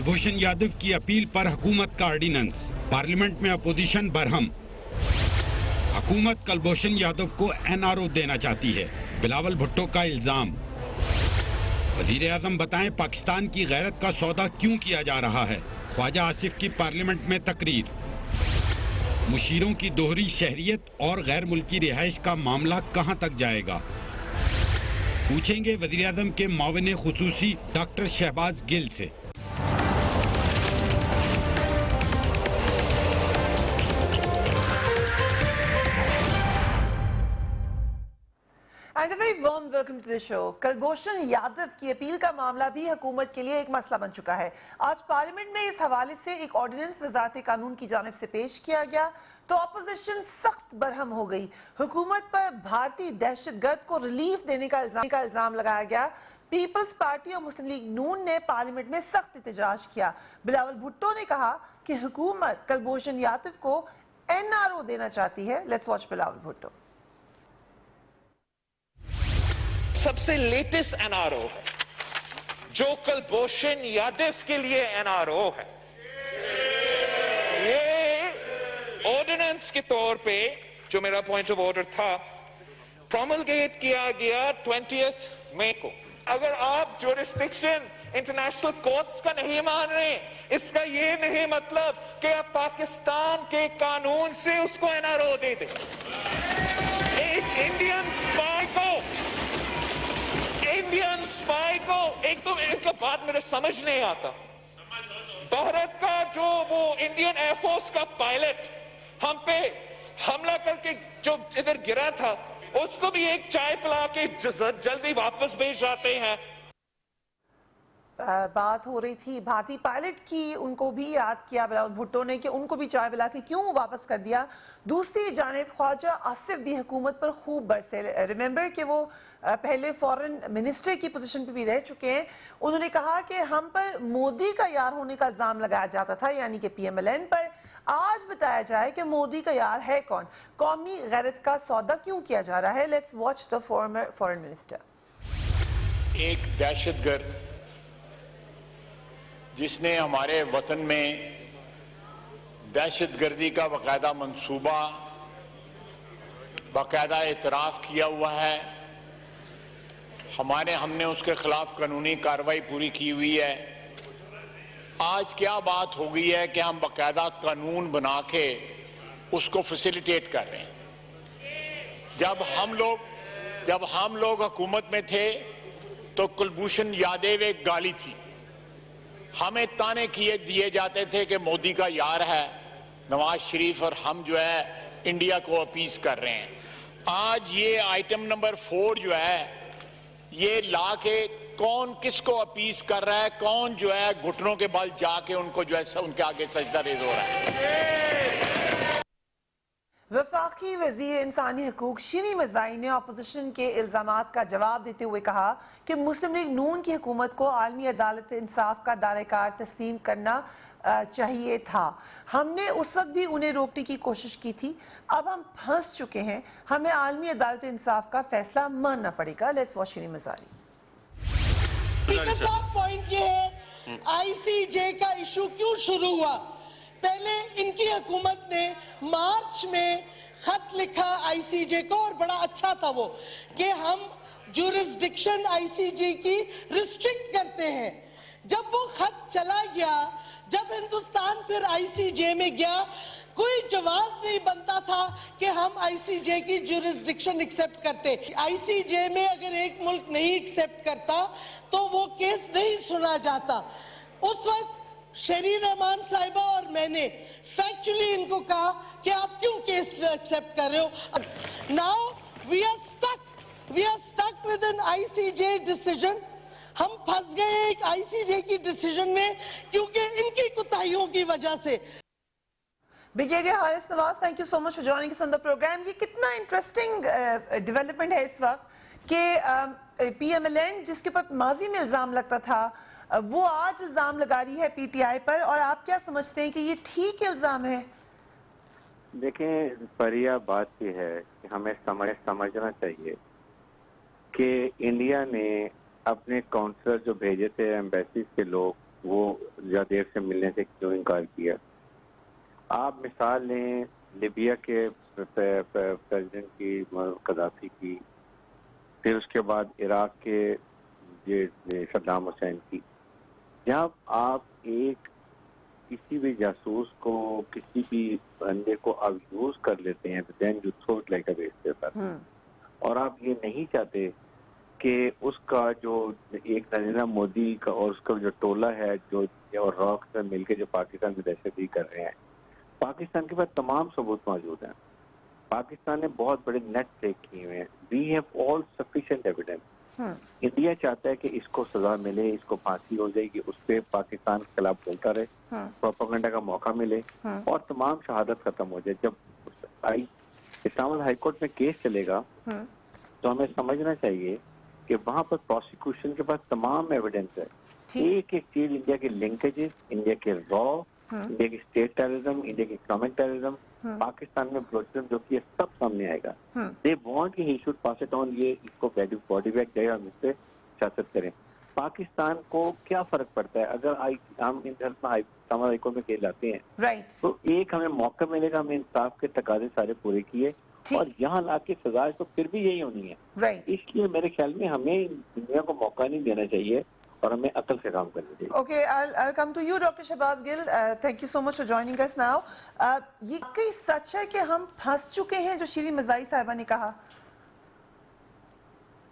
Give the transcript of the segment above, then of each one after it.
کلبھوشن یادو کی اپیل پر حکومت کا آرڈیننس، پارلیمنٹ میں اپوزیشن برہم۔ حکومت کلبھوشن یادو کو NRO دینا چاہتی ہے، بلاول بھٹو کا الزام۔ وزیر اعظم بتائیں پاکستان کی غیرت کا سودا کیوں کیا جا رہا ہے، خواجہ آصف کی پارلیمنٹ میں تقریر۔ مشیروں کی دوہری شہریت اور غیر ملکی رہائش کا معاملہ کہاں تک جائے گا، پوچھیں گے وزیر اعظم کے معاون خصوصی ڈاکٹر شہباز گل سے۔ And a very warm welcome to the show. Kulbhushan Yadav کی اپیل کا معاملہ بھی حکومت کے لیے ایک مسئلہ بن چکا ہے۔ آج پارلیمنٹ میں اس حوالے سے ایک آرڈیننس وزارت قانون کی جانب سے پیش کیا گیا تو اپوزیشن سخت برہم ہو گئی۔ حکومت پر بھارتی دہشت گرد کو ریلیف دینے کا الزام لگایا گیا۔ پیپلز پارٹی اور مسلم لیگ نون نے پارلیمنٹ میں سخت احتجاج کیا۔ بلاول بھٹو نے کہا کہ حکومت کلبھوشن یادو کو NRO دینا چاہتی ہے۔ Let's watch Bilawal Bhutto. سب سے لیٹسٹ NRO ہے جو کلبھوشن یادو کے لیے NRO ہے۔ یہ آرڈیننس کے طور پہ جو میرا پوائنٹ آف آرڈر تھا پروملگیٹ کیا گیا 20 مئی کو۔ اگر آپ جورسڈکشن انٹرنیشنل کورٹس کا نہیں مان رہے، اس کا یہ نہیں مطلب کہ آپ پاکستان کے قانون سے اس کو NRO دے دیں۔ ایک انڈین سپائی کو ایک تو ان کا بات میرے سمجھ نہیں آتا۔ بھارت کا جو وہ انڈین ایئر فورس کا پائلٹ ہم پہ حملہ کر کے جو ادھر گرا تھا، اس کو بھی ایک چائے پلا کے جلدی واپس بھیج جاتے ہیں۔ بات ہو رہی تھی بھارتی پائلٹ کی، ان کو بھی یاد کیا بلاول بھٹو نے کہ ان کو بھی چائے پلا کے کیوں واپس کر دیا۔ دوسری جانب خواجہ آصف بھی حکومت پر خوب برسے۔ ریممبر کہ وہ پہلے فورن منسٹر کی پوزیشن پہ بھی رہ چکے ہیں۔ انہوں نے کہا کہ ہم پر مودی کا یار ہونے کا الزام لگایا جاتا تھا، یعنی کہ PMLN پر۔ آج بتایا جائے کہ مودی کا یار ہے کون، قومی غیرت کا سودا کیوں کیا جا رہا ہے۔ Let's watch the former foreign minister. ایک دہشت گرد جس نے ہمارے وطن میں دہشت گردی کا باقاعدہ منصوبہ، باقاعدہ اعتراف کیا ہوا ہے، ہم نے اس کے خلاف قانونی کارروائی پوری کی ہوئی ہے۔ آج کیا بات ہو گئی ہے کہ ہم باقاعدہ قانون بنا کے اس کو فیسیلیٹیٹ کر رہے ہیں۔ جب ہم لوگ حکومت میں تھے تو کلبھوشن یادو ایک گالی تھی، ہمیں تانے دیے جاتے تھے کہ مودی کا یار ہے نواز شریف، اور ہم جو ہے انڈیا کو اپیز کر رہے ہیں۔ آج یہ آئٹم نمبر 4 جو ہے یہ لا کے کون کس کو اپیز کر رہا ہے، کون جو ہے گھٹنوں کے بل جا کے ان کو جو ہے ان کے آگے سجدہ ریز ہو رہا ہے۔ وفاقی وزیر انسانی حقوق شیریں مزاری نے اپوزیشن کے الزامات کا جواب دیتے ہوئے کہا کہ مسلم لیگ نون کی حکومت کو عالمی عدالت انصاف کا دائرہ کار تسلیم کرنا چاہیے تھا۔ ہم نے اس وقت بھی انہیں روکنے کی کوشش کی تھی، اب ہم پھنس چکے ہیں، ہمیں عالمی عدالت انصاف کا فیصلہ ماننا پڑے گا۔ Let's watch Shireen Mazari. Point یہ ہے ICJ کا ایشو کیوں شروع ہوا۔ پہلے ان کی حکومت نے مارچ میں خط لکھا ICJ کو، اور بڑا اچھا تھا وہ کہ ہم جورسڈکشن ICJ کی ریسٹرکٹ کرتے ہیں۔ جب وہ خط چلا گیا، جب ہندوستان پھر ICJ میں گیا، کوئی جواز نہیں بنتا تھا کہ ہم ICJ کی جورسڈکشن ایکسیپٹ کرتے۔ ICJ میں اگر ایک ملک نہیں ایکسیپٹ کرتا تو وہ کیس نہیں سنا جاتا۔ اس وقت شریر رحمان صاحبہ اور میں نے فیکچولی ان کو کہا کہ آپ کیوں کیس ایکسیپٹ کر رہے ہو۔ Now we are stuck with an ICJ decision. ہم پھنس گئے ایک ICJ کی ڈیسیژن میں کیونکہ ان کی کوتاہیوں کی وجہ سے۔ Brigadier Haris Nawaz, thank you so much for joining us on the program. یہ کتنا انٹرسٹنگ ڈیولپمنٹ ہے اس وقت کہ PMLN جس کے اوپر ماضی میں الزام لگتا تھا وہ آج الزام لگا رہی ہے PTI پر، اور آپ کیا سمجھتے ہیں کہ یہ ٹھیک الزام ہے؟ دیکھیں پریہ، بات یہ ہے کہ ہمیں سمجھنا چاہیے کہ انڈیا نے اپنے کونسلر جو بھیجے تھے ایمبیسیز کے لوگ، وہ زیادہ دیر سے ملنے سے کیوں انکار کیا. آپ مثال لیں لیبیا کے پریزیڈنٹ کی قذافی کی، پھر اس کے بعد عراق کے صدام حسین کی. جب آپ ایک کسی بھی جاسوس کو کسی بھی بندے کو آپ یوز کر لیتے ہیں then you throw it like a waste paper. اور آپ یہ نہیں چاہتے کہ اس کا جو ایک نریندر مودی کا اور اس کا جو ٹولہ ہے جو اور راک سے مل کے جو پاکستان میں دہشت گردی کر رہے ہیں، پاکستان کے پاس تمام ثبوت موجود ہیں. پاکستان نے بہت بڑے نیٹ ٹیک کیے ہوئے ہیں. We have all sufficient evidence. India چاہتا ہے کہ اس کو سزا ملے، اس کو پھانسی ہو جائے گی، اس پہ پاکستان کے خلاف بولتا رہے، پروپیگنڈا کا موقع ملے اور تمام شہادت ختم ہو جائے. جب اسلام آباد ہائی کورٹ میں کیس چلے گا تو ہمیں سمجھنا چاہیے کہ وہاں پر پروسیکیوشن کے پاس تمام ایویڈنس ہے. ایک ایک چیز انڈیا کے لنکیجز، انڈیا کے را، انڈیا کی اسٹیٹ ٹیررزم، انڈیا کی اکنامک ٹیررزم، پاکستان میں بلوچزم جو کہ سب سامنے آئے گا. دے وانٹ کہ he should pass it on, یہ اس کو باڈی بیک دے ہم اس سے سیاست کریں. پاکستان کو کیا فرق پڑتا ہے اگر ہم اسلام آباد ہائی کورٹ میں کیس لاتے ہیں تو ایک ہمیں موقع ملے گا، ہمیں انصاف کے تقاضے سارے پورے کیے اور یہاں لا کے سزا تو پھر بھی یہی ہونی ہے. اس لیے میرے خیال میں ہمیں دنیا کو موقع نہیں دینا چاہیے اور ہمیں عقل سے کام کرنا چاہیے. Okay, I'll come to you, Dr. Shahbaz Gill. Thank you so much for joining us now. یہ کئی سچ ہے کہ ہم پھنس چکے ہیں جو شیریں مزاری صاحبہ نے کہا؟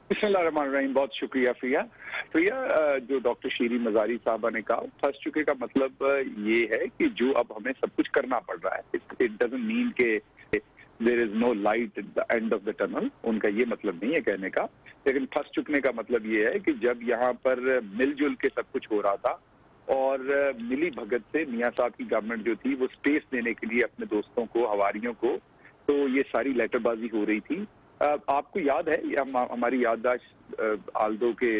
بسم اللہ الرحمن الرحیم. بہت شکریہ فریہ. جو ڈاکٹر شیریں مزاری صاحبہ نے کہا پھنس چکے کا مطلب یہ ہے کہ جو اب ہمیں سب کچھ کرنا پڑ رہا ہے. It doesn't mean کہ there is no light at the end of the tunnel. ان کا یہ مطلب نہیں ہے کہنے کا. لیکن پھنس چکنے کا مطلب یہ ہے کہ جب یہاں پر مل جل کے سب کچھ ہو رہا تھا اور ملی بھگت سے میاں صاحب کی گورنمنٹ جو تھی وہ سپیس دینے کے لیے اپنے دوستوں کو، ہواریوں کو، تو یہ ساری لیٹر بازی ہو رہی تھی. آپ کو یاد ہے، ہماری یادداشت آلدو کے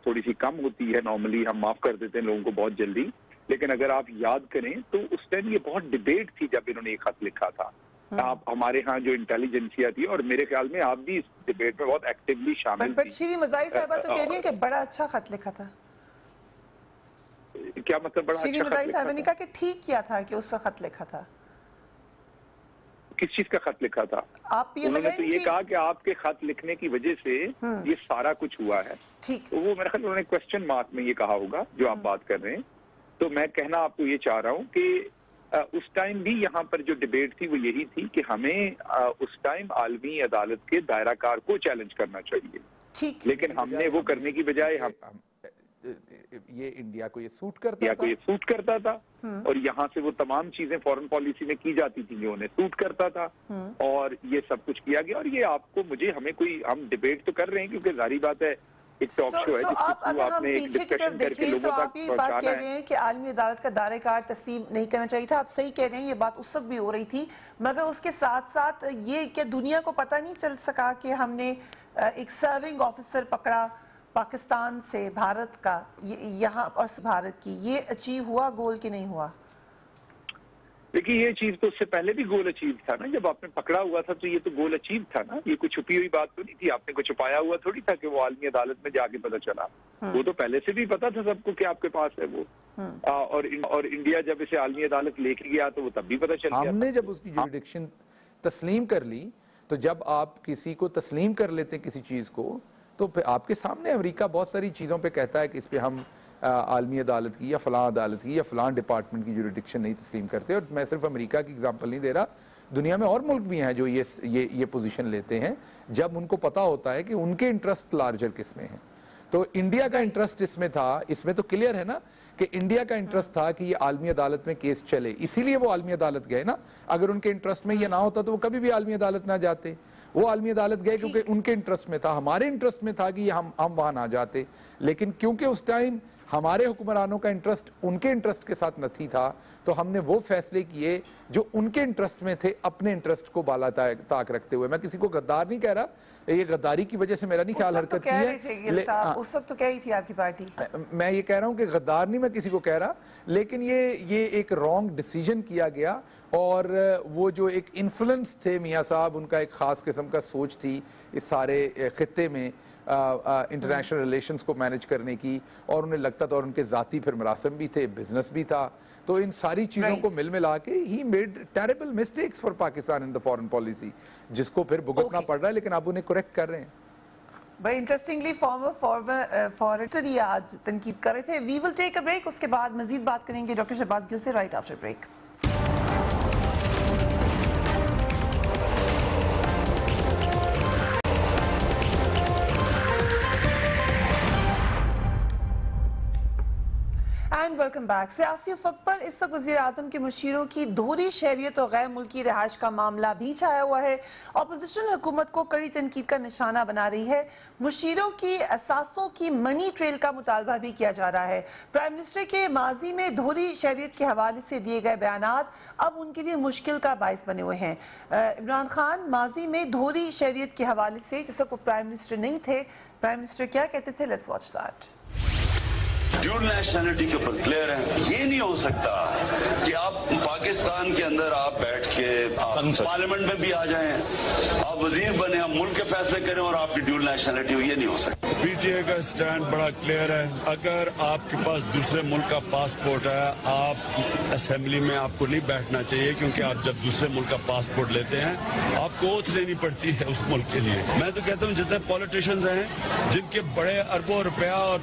تھوڑی سی کم ہوتی ہے، نارملی ہم معاف کر دیتے ہیں لوگوں کو بہت جلدی، لیکن اگر آپ یاد کریں تو اس ٹائم یہ بہت ڈبیٹ تھی جب انہوں نے یہ خط لکھا تھا. آپ ہمارے ہاں جو انٹیلیجنسیا تھی اور میرے خیال میں آپ بھی اس ڈبیٹ میں بہت ایکٹیولی شامل تھی. شیریں مزاری صاحبہ تو کہہ رہی ہیں کہ بڑا اچھا خط لکھا تھا. کیا مطلب بڑا اچھا خط لکھا تھا؟ شیریں مزاری صاحبہ نے کہا کہ ٹھیک کیا تھا کہ اس کا خط لکھا تھا. کس چیز کا خط لکھا تھا؟ انہوں نے تو یہ کہا کہ آپ کے خط لکھنے کی وجہ سے یہ سارا کچھ ہوا ہے. تو وہ میرے خیال انہوں نے کوسچن مارک میں یہ کہا ہوگا جو آپ بات کر رہے ہیں. تو میں کہنا آپ کو یہ چاہ رہا ہوں کہ اس ٹائم بھی یہاں پر جو ڈیبیٹ تھی وہ یہی تھی کہ ہمیں اس ٹائم عالمی عدالت کے دائرہ کار کو چیلنج کرنا چاہیے. لیکن ہم نے وہ کرنے کی بجائے یہ انڈیا کو یہ سوٹ کرتا تھا اور یہاں سے وہ تمام چیزیں فورن پالیسی میں کی جاتی تھی جو انہیں سوٹ کرتا تھا اور یہ سب کچھ کیا گیا. اور یہ آپ کو مجھے ہمیں کوئی ہم ڈیبیٹ تو کر رہے ہیں کیونکہ ظاہری بات ہے ایک ٹاک شو ہے جس کو آپ نے ایک ڈسکشن کر کے لوگوں تک آپ یہ بات کہہ رہے ہیں کہ عالمی عدالت کا دائرہ کار تسلیم نہیں کرنا چاہیے تھا. آپ صحیح کہہ رہے ہیں، یہ بات اس وقت بھی ہو رہی تھی، مگر اس کے ساتھ ساتھ یہ کہ دنیا کو پتہ نہیں چل سکا کہ ہم نے ایک سرونگ آفیسر پکڑا پاکستان سے بھارت کا، یہاں اور بھارت کی، یہ اچیو ہوا گول کہ نہیں ہوا؟ دیکھیے یہ چیز تو اس سے پہلے بھی گول اچیو تھا نا. جب آپ نے پکڑا ہوا تھا تو یہ تو گول اچیو تھا نا. یہ کوئی چھپی ہوئی بات تو نہیں تھی. آپ نے کوئی چھپایا ہوا تھوڑی تھا کہ وہ عالمی عدالت میں جا کے پتہ چلا. وہ تو پہلے سے بھی پتا تھا سب کو کہ آپ کے پاس ہے وہ. اور انڈیا جب اسے عالمی عدالت لے کے گیا تو وہ تب بھی پتہ چل گیا. ہم نے جب اس کی جوریڈکشن تسلیم کر لی تو جب آپ کسی کو تسلیم کر لیتے ہیں کسی چیز کو تو آپ کے سامنے امریکہ بہت ساری چیزوں پہ کہتا ہے کہ اس پہ ہم عالمی عدالت کی یا فلاں عدالت کی یا فلاں ڈپارٹمنٹ کی جوریڈکشن نہیں تسلیم کرتے. اور میں صرف امریکہ کی اگزامپل نہیں دے رہا، دنیا میں اور ملک بھی ہیں جو یہ پوزیشن لیتے ہیں جب ان کو پتا ہوتا ہے کہ ان کے انٹرسٹ لارجر کس میں ہیں. تو انڈیا کا انٹرسٹ اس میں تھا، اس میں تو کلیئر ہے نا کہ انڈیا کا انٹرسٹ تھا کہ یہ عالمی عدالت میں کیس چلے، اسی لیے وہ عالمی عدالت گئے نا. اگر ان کے انٹرسٹ میں یہ نہ ہوتا تو وہ کبھی بھی عالمی عدالت نہ جاتے. وہ عالمی عدالت گئے کیونکہ ان کے انٹرسٹ میں تھا. ہمارے انٹرسٹ میں تھا کہ ہم وہاں نہ جاتے، لیکن کیونکہ اس ٹائم ہمارے حکمرانوں کا انٹرسٹ ان کے انٹرسٹ کے ساتھ نہیں تھا تو ہم نے وہ فیصلے کیے جو ان کے انٹرسٹ میں تھے، اپنے انٹرسٹ کو بالا طاق رکھتے ہوئے. میں کسی کو غدار نہیں کہہ رہا، یہ غداری کی وجہ سے میرا نہیں خیال حرکت کی ہے. اس وقت تو کہہ رہی تھی آپ کی پارٹی. میں یہ کہہ رہا ہوں کہ غدار نہیں میں کسی کو کہہ رہا، لیکن یہ ایک رانگ ڈیسیجن کیا گیا. اور وہ جو ایک انفلوئنس تھے میاں صاحب، ان کا ایک خاص قسم کا سوچ تھی اس سارے خطے میں، انٹرنیشنل ریلیشنز کو مینج کرنے کی, اور انہیں لگتا تھا, اور ان کے ذاتی پھر مراسم بھی تھے, بزنس بھی تھا, تو ان ساری چیزوں کو مل ملا کے he made terrible mistakes for Pakistan in the foreign policy, جس کو پھر بھگتنا پڑ رہا ہے, لیکن اب انہیں کریکٹ کر رہے ہیں. بڑی انٹرسٹنگلی فارن آج تنقید کر رہے تھے. وی ول ٹیک اے بریک, اس کے بعد مزید بات کریں گے ڈاکٹر شہباز گل سے right after break. And welcome back. سیاسی افق پر اس وقت وزیر اعظم کے مشیروں کی دوہری شہریت اور غیر ملکی رہائش کا معاملہ بھی چھایا ہوا ہے. اپوزیشن حکومت کو کڑی تنقید کا نشانہ بنا رہی ہے. مشیروں کی اثاثوں کی منی ٹریل کا مطالبہ بھی کیا جا رہا ہے. پرائم منسٹر کے ماضی میں دوہری شہریت کے حوالے سے دیے گئے بیانات اب ان کے لیے مشکل کا باعث بنے ہوئے ہیں. عمران خان ماضی میں دوہری شہریت کے حوالے سے, جس وقت وہ پرائم منسٹر نہیں تھے, پرائم منسٹر کیا کہتے تھے, let's watch that. Dual nationality کے اوپر کلیئر ہے. یہ نہیں ہو سکتا کہ آپ پاکستان کے اندر آپ بیٹھ کے پارلیمنٹ میں بھی آ جائیں, آپ وزیر بنے, آپ ملک کے فیصلے کریں اور آپ کی ڈیول نیشنلٹی ہو. یہ نہیں ہو سکتا. پی ٹی اے کا اسٹینڈ بڑا کلیئر ہے. اگر آپ کے پاس دوسرے ملک کا پاسپورٹ ہے, آپ اسمبلی میں آپ کو نہیں بیٹھنا چاہیے, کیونکہ آپ جب دوسرے ملک کا پاسپورٹ لیتے ہیں آپ کو اوتھ لینی پڑتی ہے اس ملک کے لیے. میں تو کہتا ہوں جتنے پولیٹیشنز ہیں جن کے بڑے اربوں روپیہ اور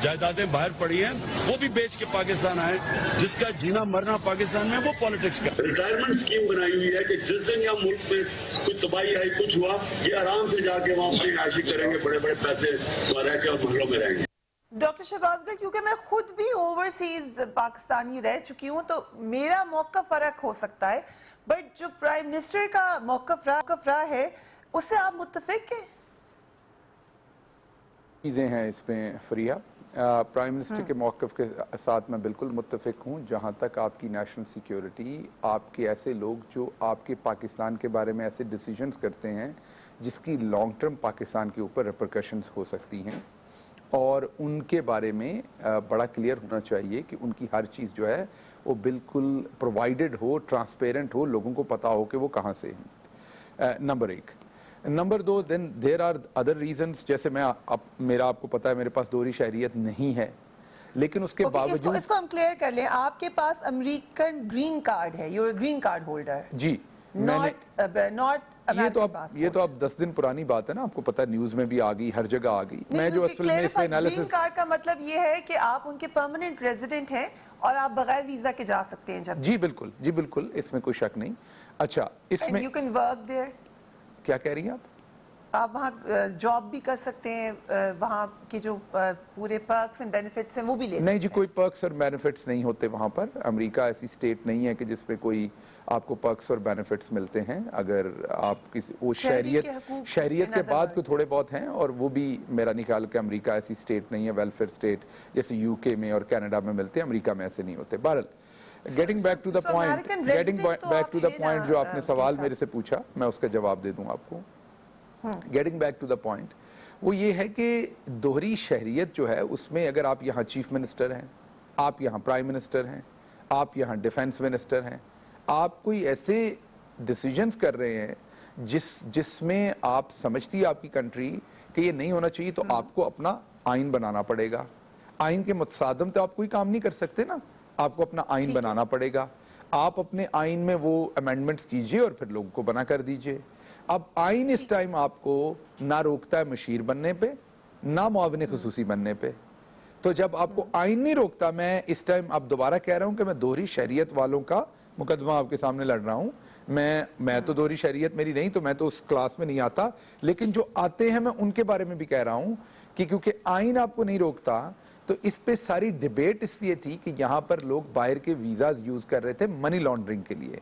جائیدادیں باہر پڑی ہیں, وہ بھی بیچ کے پاکستان آئے. جس کا جینا مرنا پاکستان میں, وہ پالیٹکس کا. ریٹائرمنٹ اسکیم بنائی ہوئی ہے کہ جس دن یہاں ملک میں کچھ تباہی آئی, کچھ ہوا, یہ آرام سے جا کے وہاں اپنی عائشی کریں گے, بڑے بڑے پیسے رہ کے اور محلوں میں رہیں گے. ڈاکٹر شہباز گل, کیونکہ میں خود بھی اوورسیز پاکستانی رہ چکی ہوں تو میرا موقف فرق ہو سکتا ہے, بٹ جو پرائم منسٹر کا موقف رہا ہے اس سے آپ متفق ہیں؟ چیزیں ہیں اس میں فریہ. پرائم منسٹر کے موقف کے ساتھ میں بالکل متفق ہوں. جہاں تک آپ کی نیشنل سیکیورٹی, آپ کے ایسے لوگ جو آپ کے پاکستان کے بارے میں ایسے ڈیسیجنز کرتے ہیں جس کی لانگ ٹرم پاکستان کے اوپر ریپرکشنز ہو سکتی ہیں, اور ان کے بارے میں بڑا کلیئر ہونا چاہیے کہ ان کی ہر چیز جو ہے وہ بالکل پرووائڈڈ ہو, ٹرانسپیرنٹ ہو, لوگوں کو پتا ہو کہ وہ کہاں سے ہیں. Number 1. Number 2, then there are other reasons, جیسے میں میرا آپ کو پتا ہے میرے پاس دوہری شہریت نہیں ہے, لیکن اس کے باوجود اس کو ہم کلیئر کر لیں, آپ کے پاس امریکن گرین کارڈ ہے, یو گرین کارڈ ہولڈر. جی, یہ تو اب 10 دن پرانی بات ہے نا, آپ کو پتا نیوز میں بھی آ گئی, ہر جگہ آ گئی. میں جو اصل میں اس پہ انالیسس, گرین کارڈ کا مطلب یہ ہے کہ آپ ان کے پرماننٹ ریزیڈنٹ ہیں اور آپ بغیر ویزا کے جا سکتے ہیں جب. جی بالکل, جی بالکل, اس میں کوئی شک نہیں. اچھا, اس میں یو کین ورک دیئر. کیا کہہ رہی ہیں آپ وہاں جاب بھی کر سکتے ہیں, وہاں کے جو پورے پرکس اینڈ بینیفٹس ہیں وہ بھی لے سکتے ہیں. نہیں جی, کوئی پرکس اور بینیفٹس نہیں ہوتے وہاں پر. امریکہ ایسی سٹیٹ نہیں ہے کہ جس پہ کوئی آپ کو پرکس اور بینیفٹس ملتے ہیں. اگر آپ کسی شہریت کے بعد کوئی تھوڑے بہت ہیں, اور وہ بھی میرا نہیں خیال کہ امریکہ ایسی سٹیٹ نہیں ہے, ویلفیئر سٹیٹ جیسے یو کے میں اور کینیڈا میں ملتے ہیں, امریکہ میں ایسے نہیں ہوتے. بہرحال getting back to the point جو آپ نے سوال میرے سے پوچھا, میں اس کا جواب دے دوں آپ کو. Getting back to the point, وہ یہ ہے کہ دوہری شہریت جو ہے اس میں اگر آپ یہاں چیف منسٹر ہیں, آپ یہاں پرائم منسٹر ہیں, آپ یہاں ڈیفنس منسٹر ہیں, آپ کوئی ایسے ڈیسیجنز کر رہے ہیں جس میں آپ سمجھتی ہے آپ کی کنٹری کہ یہ نہیں ہونا چاہیے, تو آپ کو اپنا آئین بنانا پڑے گا. آئین کے متصادم تو آپ کوئی کام نہیں کر سکتے نا, آپ کو اپنا آئین بنانا پڑے گا. آپ اپنے آئین میں وہ امینڈمنٹس کیجئے اور پھر لوگوں کو بنا کر دیجئے. اب آئین اس ٹائم آپ کو نہ روکتا ہے مشیر بننے پہ, نہ معاون خصوصی بننے پہ. تو جب آپ کو آئین نہیں روکتا, میں اس ٹائم اب دوبارہ کہہ رہا ہوں کہ میں دوہری شہریت والوں کا مقدمہ آپ کے سامنے لڑ رہا ہوں. میں تو دوہری شہریت میری نہیں, تو میں تو اس کلاس میں نہیں آتا, لیکن جو آتے ہیں میں ان کے بارے میں بھی کہہ رہا ہوں کہ کیونکہ آئین آپ کو نہیں روکتا, تو اس پہ ساری ڈیبیٹ اس لیے تھی کہ یہاں پر لوگ باہر کے ویزاز یوز کر رہے تھے منی لانڈرنگ کے لیے.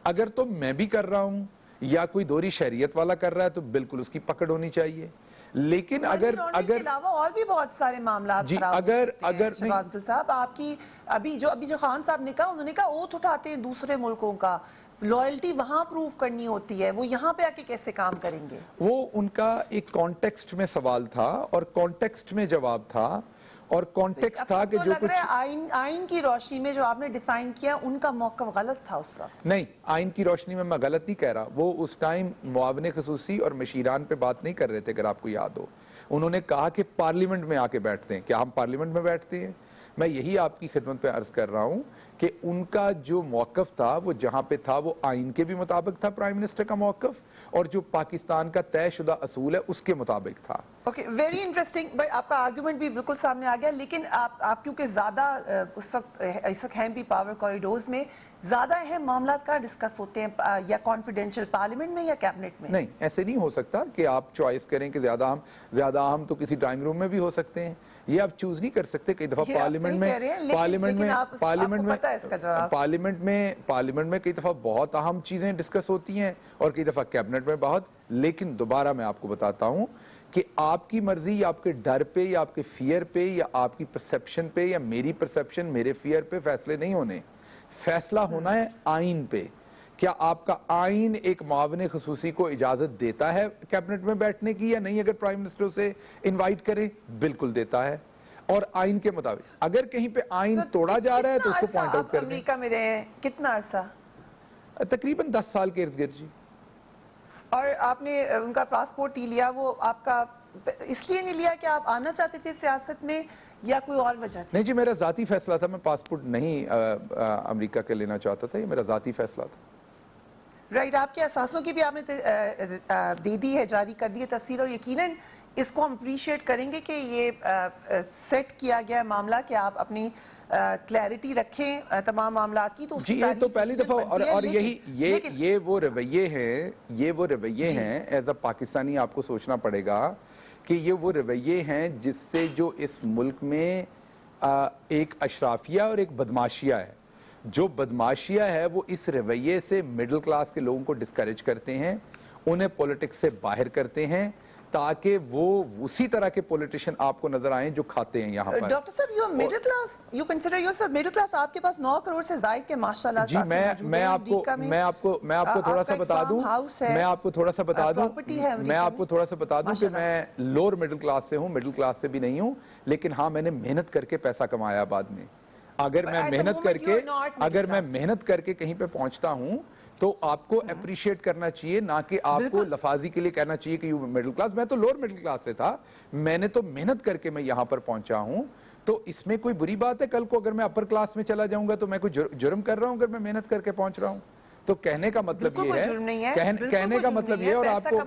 اگر تو میں بھی کر رہا ہوں یا کوئی دوہری شہریت والا کر رہا ہے تو بالکل اس کی پکڑ ہونی چاہیے. لیکن اگر کے علاوہ اور بھی بہت سارے معاملات شہباز گل صاحب, آپ کی ابھی جو خان صاحب نے کہا, انہوں نے کہا اوتھ اٹھاتے ہیں دوسرے ملکوں کا, لائلٹی وہاں پروف کرنی ہوتی ہے, وہ یہاں پہ آ کے کیسے کام کریں گے؟ وہ ان کا ایک کانٹیکسٹ میں سوال تھا اور کانٹیکسٹ میں جواب تھا, اور کانٹیکسٹ تھا کہ جو کچھ آئین کی روشنی میں جو آپ نے ڈیفائن کیا ان کا موقف غلط تھا اس وقت. نہیں, آئین کی روشنی میں غلط نہیں کہہ رہا. وہ اس ٹائم معاون خصوصی اور مشیران پہ بات نہیں کر رہے تھے, اگر آپ کو یاد ہو. انہوں نے کہا کہ پارلیمنٹ میں آ کے بیٹھتے ہیں. کیا ہم پارلیمنٹ میں بیٹھتے ہیں؟ میں یہی آپ کی خدمت پہ عرض کر رہا ہوں کہ ان کا جو موقف تھا وہ جہاں پہ تھا وہ آئین کے بھی مطابق تھا پرائم منسٹر کا موقف, اور جو پاکستان کا طے شدہ اصول ہے اس کے مطابق تھا. Okay, very interesting. بٹ آپ کا آرگومنٹ بھی بالکل سامنے آ گیا, لیکن آپ کیونکہ زیادہ اس وقت ہیں بھی پاور کوریڈورز میں, زیادہ اہم معاملات کہاں ڈسکس ہوتے ہیں, یا کانفیڈینشیل پارلیمنٹ میں یا کیبنٹ میں؟ نہیں, ایسے نہیں ہو سکتا کہ آپ چوائس کریں کہ زیادہ اہم تو کسی ڈرائنگ روم میں بھی ہو سکتے ہیں. یہ آپ چوز نہیں کر سکتے. کئی دفعہ پارلیمنٹ میں کئی دفعہ بہت اہم چیزیں ڈسکس ہوتی ہیں اور کئی دفعہ کیبنٹ میں بہت. لیکن دوبارہ میں آپ کو بتاتا ہوں کہ آپ کی مرضی یا آپ کے ڈر پہ یا آپ کے فیئر پہ یا آپ کی پرسپشن پہ یا میری پرسپشن میرے فیئر پہ فیصلے نہیں ہونے. فیصلہ ہونا ہے آئین پہ. کیا آپ کا آئین ایک معاون خصوصی کو اجازت دیتا ہے کیبنٹ میں بیٹھنے کی یا نہیں؟ اگر پرائم منسٹر اسے انوائٹ کرے, بالکل دیتا ہے, اور آئین کے مطابق. اگر کہیں پہ آئین توڑا جا رہا ہے تو اس کو پوائنٹ آؤٹ کر دیں. امریکہ میں رہے ہیں کتنا عرصہ؟ تقریباً 10 سال کے ارد گرد. جی. اور آپ نے ان کا پاسپورٹ ہی لیا, وہ آپ کا اس لیے نہیں لیا کہ آپ آنا چاہتے تھے سیاست میں یا کوئی اور وجہ تھی؟ نہیں جی, میرا ذاتی فیصلہ تھا. میں پاسپورٹ نہیں امریکہ کے لینا چاہتا تھا, یہ میرا ذاتی فیصلہ تھا. رائٹ, آپ کے اثاثوں کی بھی آپ نے دے دی ہے, جاری کر دی ہے تفصیل, اور یقیناً اس کو ہم اپریشیٹ کریں گے کہ یہ سیٹ کیا گیا معاملہ کہ آپ اپنی کلیئرٹی رکھیں تمام معاملات کی. تو جی, یہ تو پہلی دفعہ, اور یہ وہ رویے ہیں ایز اے پاکستانی آپ کو سوچنا پڑے گا کہ یہ وہ رویے ہیں جس سے جو اس ملک میں ایک اشرافیہ اور ایک بدماشیہ ہے. جو بدماشیہ ہے وہ اس رویے سے مڈل کلاس کے لوگوں کو ڈسکریج کرتے ہیں, انہیں پولیٹکس سے باہر کرتے ہیں, تاکہ وہ اسی طرح کے پولیٹیشین آپ کو نظر آئیں جو کھاتے ہیں یہاں پر. ڈاکٹر صاحب, you middle class, you consider your self middle class. آپ کے پاس 9 کروڑ سے زائد کے ماشاءاللہ جی, میں آپ کو تھوڑا سا بتا دوں کہ میں لوور مڈل کلاس سے ہوں, مڈل کلاس سے بھی نہیں ہوں, لیکن ہاں میں نے محنت کر کے پیسہ کمایا بعد میں. اگر میں محنت کر کے کہیں پہ پہنچتا ہوں تو آپ کو اپریشیٹ کرنا چاہیے, نہ کہ آپ کو لفاظی کے لیے کہنا چاہیے کہ یو مڈل کلاس. میں تو لوور مڈل کلاس سے تھا, میں نے تو محنت کر کے میں یہاں پر پہنچا ہوں, تو اس میں کوئی بری بات ہے؟ کل کو اگر میں اپر کلاس میں چلا جاؤں گا تو میں کوئی جرم کر رہا ہوں اگر میں محنت کر کے پہنچ رہا ہوں؟ تو کہنے کا مطلب یہ ہے, کہنے کا مطلب یہ ہے, اور آپ کو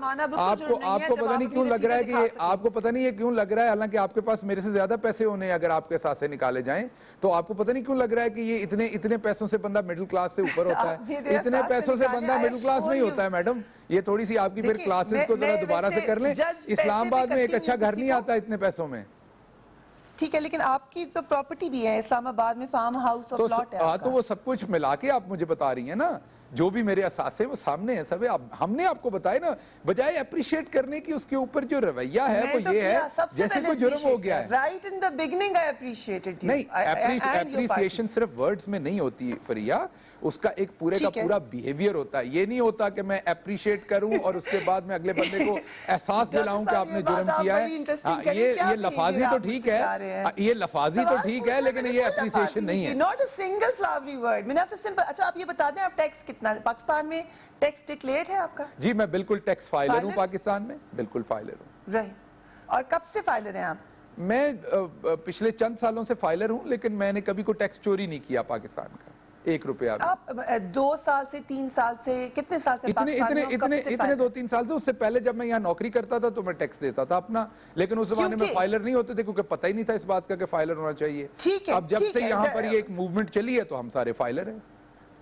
پتہ نہیں کیوں لگ رہا ہے کہ آپ کو پتہ نہیں یہ کیوں لگ رہا ہے, حالانکہ آپ کے پاس میرے سے زیادہ پیسے ہونے ہیں اگر آپ کے ساتھ سے نکالے جائیں, تو آپ کو پتہ نہیں کیوں لگ رہا ہے کہ یہ اتنے پیسوں سے بندہ مڈل کلاس سے اوپر ہوتا ہے. اتنے پیسوں سے بندہ مڈل کلاس نہیں ہوتا ہے میڈم. یہ تھوڑی سی آپ کی پھر کلاسز کو ذرا دوبارہ سے کر لیں. اسلام آباد میں ایک اچھا گھر نہیں آتا اتنے پیسوں میں. ٹھیک ہے, لیکن آپ کی تو پراپرٹی بھی ہے اسلام آباد میں, فارم ہاؤس اور پلاٹ ہے. تو وہ سب کچھ ملا کے آپ مجھے بتا رہی ہیں نا, جو بھی میرے اثاثے وہ سامنے ہیں سب. ہم نے آپ کو بتایا نا, بجائے اپریشیٹ کرنے کی اس کے اوپر جو رویہ ہے وہ یہ ہے جیسے کوئی جرم ہو گیا ہے. Right in the beginning I appreciated you. نہیں, اپریشیشن صرف ورڈز میں نہیں ہوتی فریہ, اس کا ایک پورے کا پورا بیہیویئر ہوتا ہے. یہ نہیں ہوتا کہ میں اپریشیٹ کروں اور اس کے بعد میں اگلے بندے کو احساس دلاؤں کہ آپ نے جرم کیا ہے. یہ لفاظی تو ٹھیک ہے, لیکن یہ اپریسیشن نہیں ہے. Not a single flowery word. میں نے آپ سے سمپل, اچھا آپ یہ بتا دیں آپ ٹیکس کتنا پاکستان میں ٹیکس ڈکلیئرڈ ہے آپ کا؟ جی, میں بالکل ٹیکس فائلر ہوں پاکستان میں, بالکل فائلر ہوں. رائٹ, اور کب سے فائلر ہیں آپ؟ میں پچھلے چند سالوں سے فائلر ہوں, لیکن میں نے کبھی کوئی ٹیکس چوری نہیں کیا پاکستان کا, 1 روپیہ بھی. آپ 2 سال سے 3 سال سے کتنے سال سے پاکستان میں, اتنے 2-3 سال سے. اس سے پہلے جب میں یہاں نوکری کرتا تھا تو میں ٹیکس دیتا تھا اپنا, لیکن اس زمانے میں فائلر نہیں ہوتے تھے کیونکہ پتہ ہی نہیں تھا اس بات کا کہ فائلر ہونا چاہیے. اب جب سے یہاں پر یہ ایک موومنٹ چلی ہے تو ہم سارے فائلر ہیں.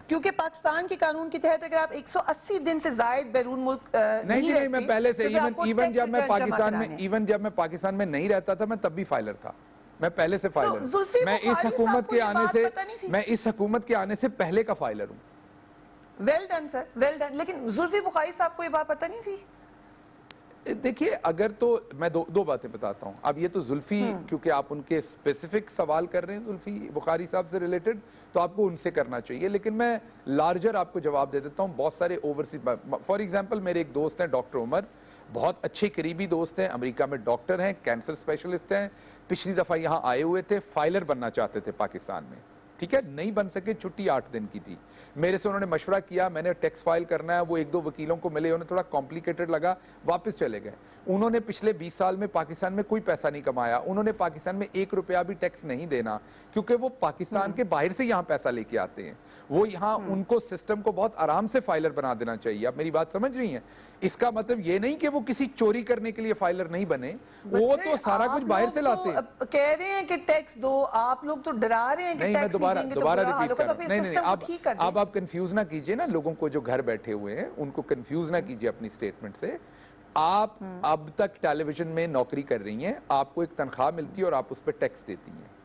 کیونکہ پاکستان کے قانون کے تحت اگر آپ 180 دن سے زائد بیرون ملک نہیں رہتے, میں پہلے سے ایون جب میں پاکستان میں نہیں رہتا تھا میں تب بھی فائلر تھا. میں پہلے سے فائلر ہوں. میں اس حکومت کے آنے سے پہلے کا فائلر ہوں. ویل ڈن سر, ویل ڈن. لیکن زلفی بخاری صاحب کو یہ بات پتہ نہیں تھی؟ دیکھیے, اگر تو میں دو باتیں بتاتا ہوں. اب یہ تو زلفی, کیونکہ آپ ان کے اسپیسیفک سوال کر رہے ہیں زلفی بخاری صاحب سے ریلیٹڈ, تو آپ کو ان سے کرنا چاہیے, لیکن میں لارجر آپ کو جواب دے دیتا ہوں. بہت سارے اوورسیز, فار ایگزامپل میرے ایک دوست ہیں ڈاکٹر عمر, بہت اچھے قریبی دوست ہیں, امریکہ میں ڈاکٹر ہیں, کینسر اسپیشلسٹ ہیں, پچھلی دفعہ یہاں آئے ہوئے تھے, فائلر بننا چاہتے تھے پاکستان میں. ٹھیک ہے, نہیں بن سکے, چھٹی 8 دن کی تھی. میرے سے انہوں نے مشورہ کیا, میں نے ٹیکس فائل کرنا ہے, وہ 1-2 وکیلوں کو ملے, انہیں تھوڑا کمپلیکیٹڈ لگا, واپس چلے گئے. انہوں نے پچھلے 20 سال میں پاکستان میں کوئی پیسہ نہیں کمایا, انہوں نے پاکستان میں 1 روپیہ بھی ٹیکس نہیں دینا, کیونکہ وہ پاکستان کے باہر سے یہاں پیسہ لے کے آتے ہیں. وہ یہاں ان کو سسٹم کو بہت آرام سے فائلر بنا دینا چاہیے. آپ میری بات سمجھ رہی ہیں؟ اس کا مطلب یہ نہیں کہ وہ کسی چوری کرنے کے لیے فائلر نہیں بنے, وہ تو سارا کچھ باہر سے لاتے ہیں. کہہ رہے ہیں کہ ٹیکس دو, آپ لوگ تو ڈرا رہے ہیں کہ ٹیکس نہیں دیں گے تو برا حال ہوگا, تو پھر سسٹم کو ٹھیک کر دیں. آپ کنفیوز نہ کیجئے نا لوگوں کو جو گھر بیٹھے ہوئے ہیں, ان کو کنفیوز نہ کیجئے اپنی سٹیٹمنٹ سے. آپ اب تک ٹیلی ویژن میں نوکری کر رہی ہیں, آپ کو ایک تنخواہ ملتی ہے اور آپ اس پہ ٹیکس دیتی ہیں.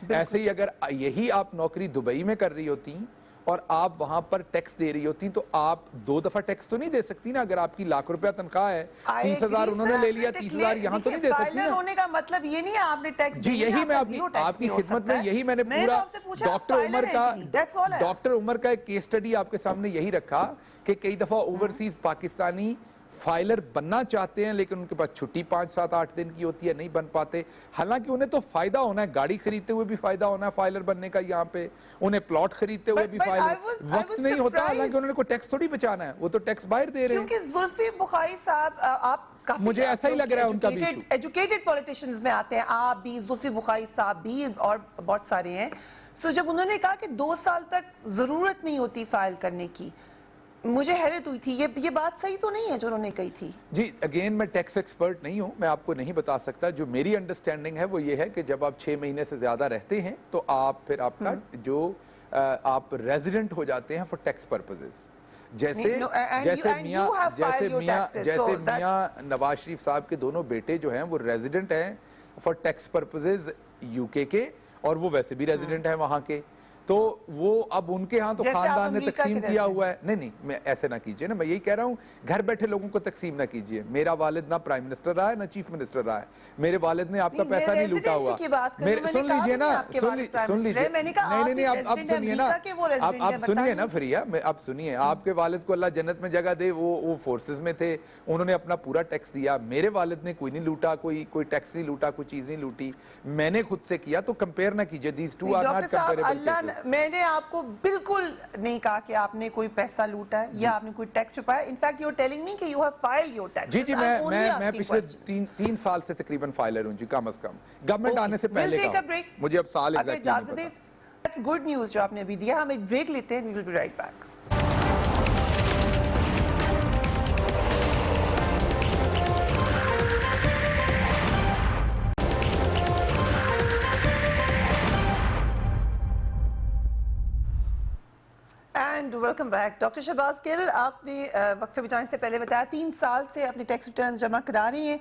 ایسے ہی اگر یہی آپ نوکری دبئی میں کر رہی ہوتی اور آپ وہاں پر ٹیکس دے رہی ہوتی تو آپ 2 دفعہ ٹیکس تو نہیں دے سکتی نا. اگر آپ کی لاکھ روپیہ تنخواہ ہے, 30,000 انہوں نے لے لیا, 30,000 یہاں تو نہیں دے سکتی نا. ہونے کا مطلب یہ نہیں ہے آپ نے ٹیکس جی یہی میں آپ کی خدمت میں یہی میں نے پورا ڈاکٹر عمر کا ایک کیس سٹڈی آپ کے سامنے یہی رکھا کہ کئی دفعہ اوورسیز پاکستانی فائلر بننا چاہتے ہیں لیکن ان کے پاس چھٹی 5, 7, 8 دن کی ہوتی ہے, نہیں بن پاتے. حالانکہ انہیں تو فائدہ ہونا ہے, گاڑی خریدتے ہوئے بھی فائدہ ہونا ہے فائلر بننے کا یہاں پہ, انہیں پلاٹ خریدتے ہوئے بھی فائلر, وقت نہیں ہوتا. حالانکہ انہوں نے کوئی ٹیکس تھوڑی بچانا ہے, وہ تو ٹیکس باہر دے رہے ہیں. کیونکہ زلفی بخاری صاحب, آپ مجھے ایسا ہی لگ رہا ہے ان کا بھی ایشو. ایجوکیٹڈ پولیٹیشنز میں آتے ہیں, آپ بھی, زلفی بخاری صاحب بھی, اور بہت سارے ہیں. سو جب انہوں نے کہا کہ 2 سال تک ضرورت نہیں ہوتی فائل کرنے کی, مجھے حیرت ہوئی تھی. یہ بات صحیح تو نہیں ہے جو انہوں نے کہی تھی. جی اگین میں ٹیکس ایکسپرٹ نہیں ہوں, میں آپ کو نہیں بتا سکتا. جو میری انڈرسٹینڈنگ ہے وہ یہ ہے کہ جب آپ 6 مہینے سے زیادہ رہتے ہیں تو آپ پھر آپ کا جو آپ ریزیڈنٹ ہو جاتے ہیں فار ٹیکس پرپزز. جیسے میاں نواز شریف صاحب کے دونوں بیٹے جو ہیں وہ ریزیڈنٹ ہیں فار ٹیکس پرپزز UK کے, اور وہ ویسے بھی ریزیڈنٹ ہیں وہاں کے. تو وہ اب ان کے ہاں تو خاندان نے تقسیم کیا ہوا ہے. نہیں میں ایسے نہ کیجئے نا, میں یہی کہہ رہا ہوں گھر بیٹھے لوگوں کو تقسیم نہ کیجئے. میرا والد نہ پرائم منسٹر رہا ہے نہ چیف منسٹر رہا ہے, میرے والد نے آپ کا پیسہ نہیں لوٹا ہوا. سن لیجئے نا, سن لیجئے, نہیں اب سنیے نا, اب سنیے نا فریا, اب سنیے, آپ کے والد کو اللہ جنت میں جگہ دے, وہ فورسز میں تھے, انہوں نے اپنا پورا ٹیکس دیا. میرے والد نے کوئی نہیں لوٹا, کوئی ٹیکس نہیں لوٹا, کوئی چیز نہیں لوٹی, میں نے خود سے کیا. تو کمپیئر نہ کیجئے, these two are not comparable. میں نے آپ کو بالکل نہیں کہا کہ آپ نے کوئی پیسہ لوٹا ہے یا آپ نے کوئی ٹیکس چھپایا. In fact you are telling me کہ you have filed your tax. جی میں پچھلے 3 سال سے تقریباً فائلر ہوں جی, کم از کم گورنمنٹ آنے سے پہلے کا. مجھے اب سال ایگزیکٹلی نہیں پتا. دیٹس گڈ نیوز جو آپ نے ابھی دیا. ہم ایک بریک لیتے ہیں, we will be right back. Welcome back. Doctor Shahbaz Keller, آپ نے وقفے بچانے سے پہلے بتایا 3 سال سے اپنے ٹیکس ریٹرن جمع کرا رہی ہیں,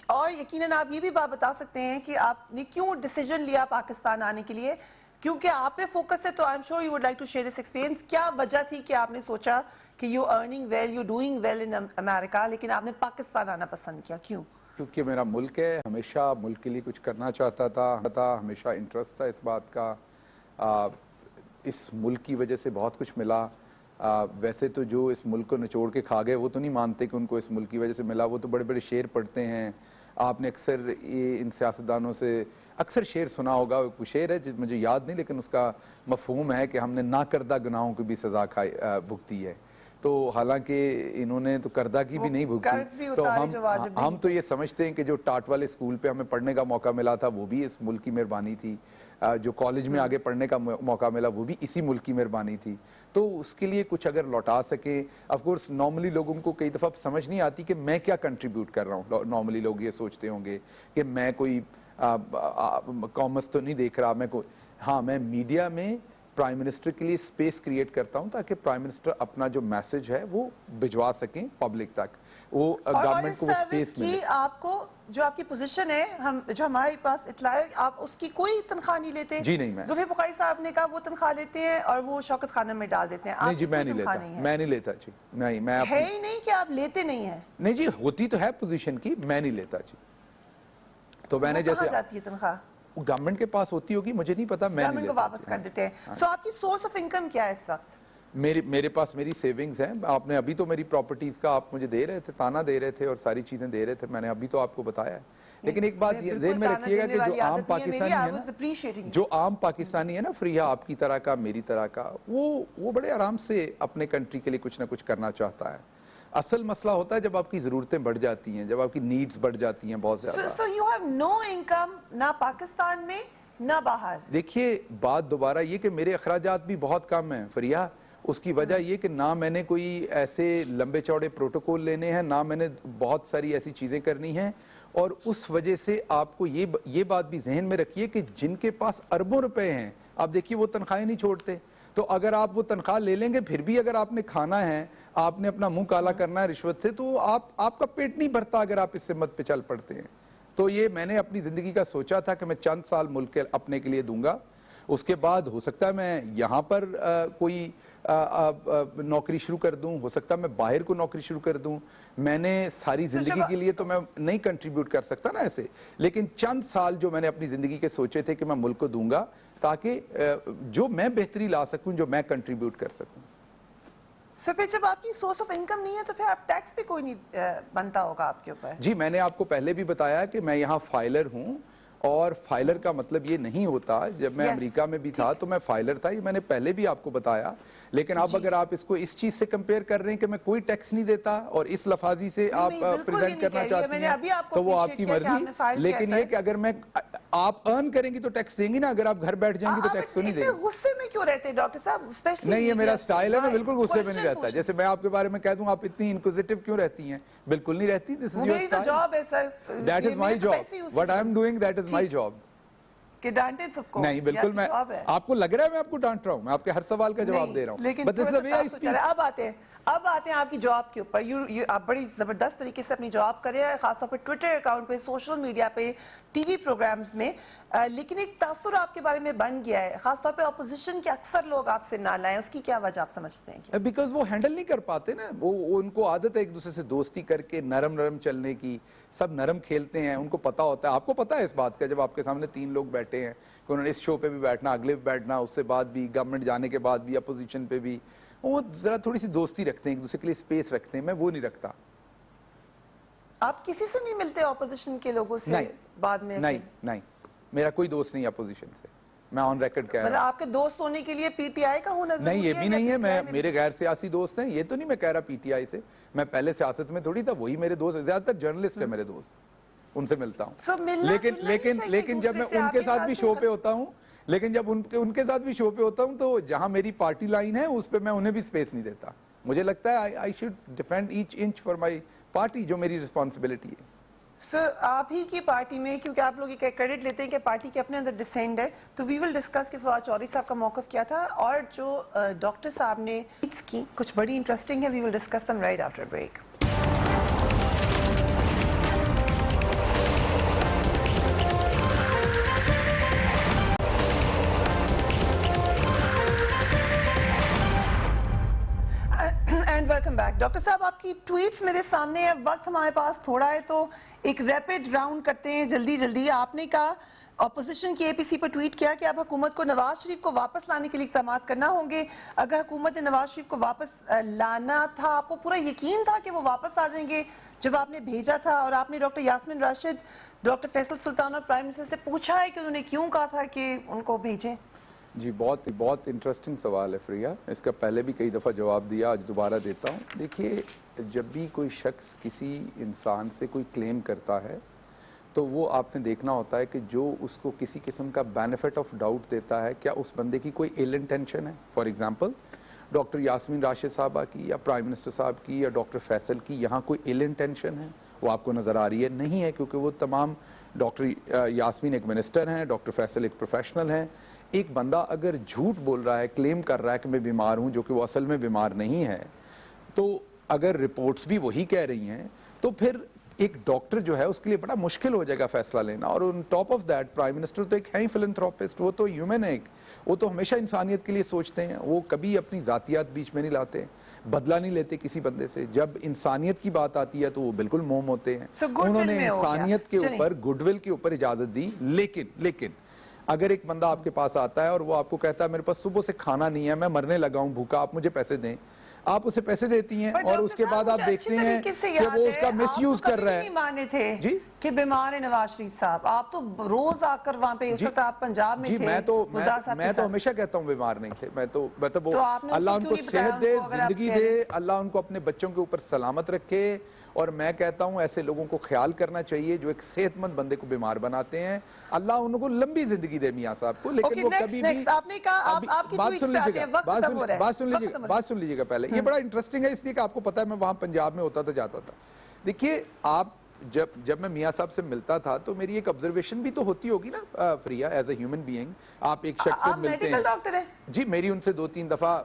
اور یقیناً آپ یہ بھی بات بتا سکتے ہیں کہ آپ نے کیوں ڈیسیجن لیا پاکستان آنے کے لیے, کیونکہ آپ پہ فوکس ہے, تو I am sure you would like to share this experience. کیا وجہ تھی کہ آپ نے سوچا کہ you earning well, you doing well in America, لیکن آپ نے پاکستان آنا پسند کیا, کیوں؟ کیونکہ میرا ملک ہے, ہمیشہ ملک کے لیے کچھ کرنا چاہتا تھا, ہمیشہ انٹرسٹ تھا اس بات کا. اس ملک کی وجہ سے بہت کچھ ملا. ویسے تو جو اس ملک کو نچوڑ کے کھا گئے وہ تو نہیں مانتے کہ ان کو اس ملک کی وجہ سے ملا, وہ تو بڑے بڑے شعر پڑھتے ہیں. آپ نے اکثر ان سیاستدانوں سے اکثر شعر سنا ہوگا, کوئی شعر ہے مجھے یاد نہیں لیکن اس کا مفہوم ہے کہ ہم نے نہ کردہ گناہوں کی بھی سزا بھگتی ہے. تو حالانکہ انہوں نے تو کردہ کی بھی نہیں بھگتی, تو ہم تو یہ سمجھتے ہیں کہ جو ٹاٹ والے اسکول پہ ہمیں پڑھنے کا موقع ملا تھا وہ بھی اس ملک کی مہربانی تھی, جو کالج میں آگے پڑھنے کا موقع ملا وہ بھی اسی ملک کی مہربانی تھی. تو اس کے لیے کچھ اگر لوٹا سکے, آف کورس نارملی لوگوں کو کئی دفعہ سمجھ نہیں آتی کہ میں کیا کنٹریبیوٹ کر رہا ہوں. نارملی لوگ یہ سوچتے ہوں گے کہ میں کوئی کامرس تو نہیں دیکھ رہا, میں میڈیا میں پرائم منسٹر کے لیے سپیس کریٹ کرتا ہوں تاکہ پرائم منسٹر اپنا جو میسج ہے وہ بھجوا سکیں پبلک تک, وہ گورنمنٹ کو سپیس ملے. آپ کو جو آپ کی پوزیشن ہے, جو ہمارے پاس اطلاع ہے, آپ اس کی کوئی تنخواہ نہیں لیتے؟ جی نہیں, میں زلفی بخاری صاحب نے کہا وہ تنخواہ لیتے ہیں اور وہ شوکت خانم میں ڈال دیتے ہیں. نہیں جی میں نہیں لیتا, میں نہیں لیتا جی, نہیں میں ہے ہی نہیں کہ آپ لیتے نہیں ہیں. نہیں جی ہوتی تو ہے پوزیشن کی, میں نہیں لیتا جی. تو میں نے جیسے جاتی ہے تنخواہ گورنمنٹ کے پاس ہوتی ہوگی, مجھے نہیں پتا, میں گورنمنٹ کو واپس کر دیتے ہیں. سو آپ کی سورس آف انکم کیا ہے اس وقت؟ میرے پاس میری سیونگز ہیں. آپ نے ابھی تو میری پراپرٹیز کا آپ مجھے دے رہے تھے, تانا دے رہے تھے اور ساری چیزیں دے رہے تھے, میں نے ابھی تو آپ کو بتایا ہے. لیکن ایک بات ذہن میں رکھیے گا کہ جو عام پاکستانی ہے نا، جو عام پاکستانی ہے نا فریحہ، آپ کی طرح کا میری طرح کا، وہ بڑے آرام سے اپنے کنٹری کے لیے کچھ نہ کچھ کرنا چاہتا ہے. اصل مسئلہ ہوتا ہے جب آپ کی ضرورتیں بڑھ جاتی ہیں، جب آپ کی نیڈز بڑھ جاتی ہیں بہت زیادہ. So you have no income نہ پاکستان میں نہ باہر. دیکھیے بات دوبارہ یہ کہ میرے اخراجات بھی بہت کم ہیں فریحہ. اس کی وجہ یہ کہ نہ میں نے کوئی ایسے لمبے چوڑے پروٹوکول لینے ہیں، نہ میں نے بہت ساری ایسی چیزیں کرنی ہیں، اور اس وجہ سے آپ کو یہ بات بھی ذہن میں رکھیے کہ جن کے پاس اربوں روپے ہیں، آپ دیکھیے وہ تنخواہیں نہیں چھوڑتے. تو اگر آپ وہ تنخواہ لے لیں گے پھر بھی اگر آپ نے کھانا ہے، آپ نے اپنا منہ کالا کرنا ہے رشوت سے، تو آپ کا پیٹ نہیں بھرتا اگر آپ اس سمت پہ چل پڑتے ہیں. تو یہ میں نے اپنی زندگی کا سوچا تھا کہ میں چند سال ملک اپنے کے لیے دوں گا، اس کے بعد ہو سکتا ہے میں یہاں پر کوئی نوکری شروع کر دوں، ہو سکتا ہے میں باہر کو نوکری شروع کر دوں. میں نے ساری زندگی کے لیے تو میں نہیں کنٹریبیوٹ کر سکتا نا ایسے، لیکن چند سال جو میں نے اپنی زندگی کے سوچے تھے کہ میں ملک کو دوں گا تاکہ جو میں بہتری لا سکوں، جو میں کنٹریبیوٹ کر سکوں. سو پھر جب آپ کی سورس آف انکم نہیں ہے تو پھر آپ ٹیکس بھی کوئی نہیں بنتا ہوگا آپ کے اوپر. جی میں نے آپ کو پہلے بھی بتایا کہ میں یہاں فائلر ہوں، اور فائلر کا مطلب یہ نہیں ہوتا، جب میں امریکہ میں بھی تھا تو میں فائلر تھا، یہ میں نے پہلے بھی آپ کو بتایا. لیکن اب اگر آپ اس کو اس چیز سے کمپیئر کر رہے ہیں کہ میں کوئی ٹیکس نہیں دیتا اور اس لفاظی سے آپ پریزنٹ کرنا چاہتی ہیں تو وہ آپ کی مرضی. لیکن یہ کہ اگر میں آپ ارن کریں گی تو ٹیکس دیں گی نا، اگر آپ گھر بیٹھ جائیں گی تو ٹیکس تو نہیں دیں گی. غصے میں کیوں رہتے ہیں ڈاکٹر صاحب؟ نہیں یہ میرا سٹائل ہے، میں بالکل غصے میں نہیں رہتا. جیسے میں آپ کے بارے میں کہہ دوں آپ اتنی انکوزیٹو کیوں رہتی ہیں، بالکل نہیں رہتی. This is your style. Job ہے sir. That is my job. What I am doing that is my job. کہ ڈانٹے سب کو نہیں بالکل. میں آپ کو لگ رہا ہے میں آپ کو ڈانٹ رہا ہوں، میں آپ کے ہر سوال کا جواب دے رہا ہوں. لیکن اب آتے ہیں آپ کی جاب کے اوپر. آپ بڑی زبردست طریقے سے اپنی جاب کر رہے ہیں، خاص طور پہ ٹویٹر اکاؤنٹ پہ، سوشل میڈیا پہ، ٹی وی پروگرامز میں. لیکن ایک تاثر آپ کے بارے میں بن گیا ہے، خاص طور پہ اپوزیشن کے اکثر لوگ آپ سے نہ لائیں. اس کی کیا وجہ آپ سمجھتے ہیں؟ بیکاز وہ ہینڈل نہیں کر پاتے نا. وہ ان کو عادت ہے ایک دوسرے سے دوستی کر کے نرم چلنے کی. سب نرم کھیلتے ہیں، ان کو پتا ہوتا ہے. آپ کو پتا ہے اس بات کا، جب آپ کے سامنے 3 لوگ بیٹھے ہیں کہ انہوں نے اس شو پہ بھی بیٹھنا، اگلے پہ بیٹھنا، اس سے بعد بھی گورنمنٹ جانے کے بعد بھی اپوزیشن پہ بھی، وہ ذرا تھوڑی سی دوستی رکھتے ہیں، ایک دوسرے کے لیے اسپیس رکھتے ہیں. میں وہ نہیں رکھتا. آپ کسی سے نہیں ملتے اپوزیشن کے لوگوں سے بعد میں؟ نہیں میرا کوئی دوست نہیں اپوزیشن سے. میں آن ریکارڈ کہہ رہا ہوں. آپ کے دوست ہونے کے لیے پی ٹی آئی کا ہونا ضروری ہے؟ نہیں یہ بھی نہیں ہے. میرے غیر سیاسی دوست ہیں. یہ تو نہیں میں کہہ رہا پی ٹی آئی سے. میں پہلے سیاست میں تھوڑی تھا، وہی میرے دوست. زیادہ تر جرنلسٹ ہیں میرے دوست، ان سے ملتا ہوں. لیکن جب میں ان کے ساتھ بھی شو پہ ہوتا ہوں، ان کے ساتھ بھی شو پہ ہوتا ہوں تو جہاں میری پارٹی لائن ہے اس پہ میں انہیں بھی سپیس نہیں دیتا. مجھے لگتا ہے I should defend each inch for my party, جو میری رسپانسبلٹی ہے. سر آپ ہی کی پارٹی میں، کیونکہ آپ لوگ یہ کریڈٹ لیتے ہیں کہ پارٹی کے اپنے اندر ڈسینڈ ہے، تو وی ول ڈسکس کہ فواد چودھری صاحب کا موقف کیا تھا، اور جو ڈاکٹر صاحب نے کی کچھ بڑی انٹرسٹنگ ہے. We will discuss them right after break. Welcome back. Doctor صاحب آپ کی ٹویٹس میرے سامنے ہے، وقت ہمارے پاس تھوڑا ہے تو ایک ریپڈ راؤنڈ کرتے ہیں جلدی. آپ نے کہا اپوزیشن کی اے پی سی پر ٹویٹ کیا کہ اب حکومت کو نواز شریف کو واپس لانے کے لیے اقدامات کرنا ہوں گے. اگر حکومت نے نواز شریف کو واپس لانا تھا، آپ کو پورا یقین تھا کہ وہ واپس آ جائیں گے جب آپ نے بھیجا تھا؟ اور آپ نے ڈاکٹر یاسمین راشد، ڈاکٹر فیصل سلطان اور پرائم منسٹر سے پوچھا ہے کہ انہوں نے کیوں کہا تھا کہ ان کو بھیجیں؟ جی بہت انٹرسٹنگ سوال ہے فریہ. اس کا پہلے بھی کئی دفعہ جواب دیا، آج دوبارہ دیتا ہوں. دیکھیے جب بھی کوئی شخص کسی انسان سے کوئی کلیم کرتا ہے تو وہ آپ نے دیکھنا ہوتا ہے کہ جو اس کو کسی قسم کا بینیفٹ آف ڈاؤٹ دیتا ہے، کیا اس بندے کی کوئی ایل انٹینشن ہے. For example doctor Yasmin Rashid صاحبہ کی یا پرائم منسٹر صاحب کی یا ڈاکٹر فیصل کی یہاں کوئی ایل انٹینشن ہے؟ وہ آپ کو نظر آ رہی ہے؟ نہیں ہے، کیونکہ وہ تمام، ڈاکٹر یاسمین ایک منسٹر ہیں، ڈاکٹر فیصل ایک پروفیشنل ہیں. ایک بندہ اگر جھوٹ بول رہا ہے، کلیم کر رہا ہے کہ میں بیمار ہوں، جو کہ وہ اصل میں بیمار نہیں ہے، تو اگر رپورٹس بھی وہی کہہ رہی ہیں تو پھر ایک ڈاکٹر جو ہے اس کے لیے بڑا مشکل ہو جائے گا فیصلہ لینا. اور in top of that prime minister تو ایک ہے ہی فلنتھراپسٹ، وہ تو ہیومن ہے، وہ تو ہمیشہ انسانیت کے لیے سوچتے ہیں. وہ کبھی اپنی ذاتیات بیچ میں نہیں لاتے، بدلہ نہیں لیتے کسی بندے سے. جب انسانیت کی بات آتی ہے تو وہ بالکل موم ہوتے ہیں. انہوں نے انسانیت کے اوپر، گڈ ول کے اوپر اجازت دی. لیکن اگر ایک بندہ آپ کے پاس آتا ہے اور وہ آپ کو کہتا ہے میرے پاس صبح سے کھانا نہیں ہے، میں مرنے لگا ہوں بھوکا، آپ مجھے پیسے دیں. آپ اسے پیسے دیتی ہیں پر اور اس کے بعد آپ دیکھتے ہیں کہ وہ اس کا مس یوز کر رہا ہے. نہیں مانے تھے جی کہ بیمار ہے نواز شریف صاحب, آپ تو روز آ کر وہاں پہ اس وقت آپ پنجاب میں تھے. میں تو ہمیشہ کہتا ہوں بیمار نہیں تھے, میں تو اللہ ان کو صحت دے, زندگی دے, اللہ ان کو اپنے بچوں کے اوپر سلامت رکھے. اور میں کہتا ہوں ایسے لوگوں کو خیال کرنا چاہیے جو ایک صحت مند بندے کو بیمار بناتے ہیں. اللہ ان کو لمبی زندگی دے میاں صاحب کو, لیکن وہ کبھی بھی بات سن لیجیے گا پہلے. یہ بڑا انٹرسٹنگ ہے اس لیے کہ آپ کو پتا ہے میں وہاں پنجاب میں ہوتا تھا, جاتا تھا. دیکھیے آپ جب میں میاں صاحب سے ملتا تھا تو میری ایک آبزرویشن بھی تو ہوتی ہوگی نا فریہ, ایز اے ہیومن بینگ. آپ ایک شخص سے ملتے ہیں. آپ میڈیکل ڈاکٹر ہیں؟ جی میری ان سے 2-3 دفعہ,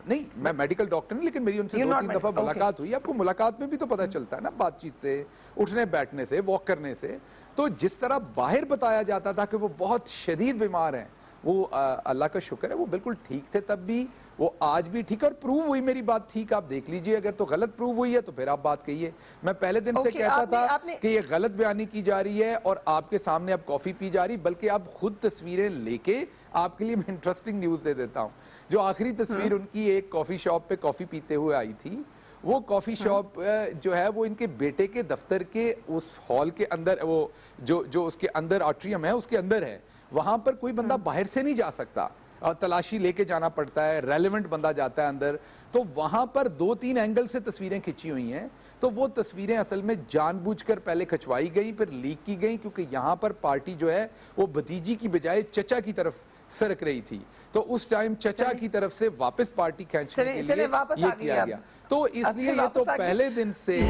نہیں میں میڈیکل ڈاکٹر نہیں, لیکن میری ان سے 2-3 دفعہ ملاقات ہوئی. آپ کو ملاقات میں بھی تو پتہ چلتا ہے نا, بات چیت سے, اٹھنے بیٹھنے سے, واک کرنے سے. تو جس طرح باہر بتایا جاتا تھا کہ وہ بہت شدید بیمار ہیں, وہ اللہ کا شکر ہے وہ بالکل ٹھیک تھے تب بھی, وہ آج بھی ٹھیک. اور پروو ہوئی میری بات ٹھیک, آپ دیکھ لیجئے. اگر تو غلط پروو ہوئی ہے تو پھر آپ بات کہیے. میں پہلے دن سے کہتا تھا کہ یہ غلط بیانی کی جا رہی ہے اور آپ کے سامنے اب کافی پی جا رہی, بلکہ آپ خود تصویریں لے کے, آپ کے لیے میں انٹرسٹنگ نیوز دے دیتا ہوں. جو آخری تصویر ان کی ایک کافی شاپ پہ کافی پیتے ہوئے آئی تھی, وہ کافی شاپ جو ہے وہ ان کے بیٹے کے دفتر کے اس ہال کے اندر, وہ جو اس کے اندر آٹریم ہے اس کے اندر ہے. وہاں پر کوئی بندہ باہر سے نہیں جا سکتا, اور تلاشی لے کے جانا پڑتا ہے, ریلیونٹ بندہ جاتا ہے اندر. تو وہاں پر 2-3 اینگل سے تصویریں کھچی ہوئی ہیں. تو وہ تصویریں اصل میں جان بوجھ کر پہلے کھچوائی گئیں, پھر لیک کی گئیں, کیونکہ یہاں پر پارٹی جو ہے وہ بھتیجی کی بجائے چچا کی طرف سرک رہی تھی. تو اس ٹائم چچا کی طرف سے واپس پارٹی کھینچنے کے لیے یہ کیا گیا. تو اس لیے یہ تو پہلے دن سے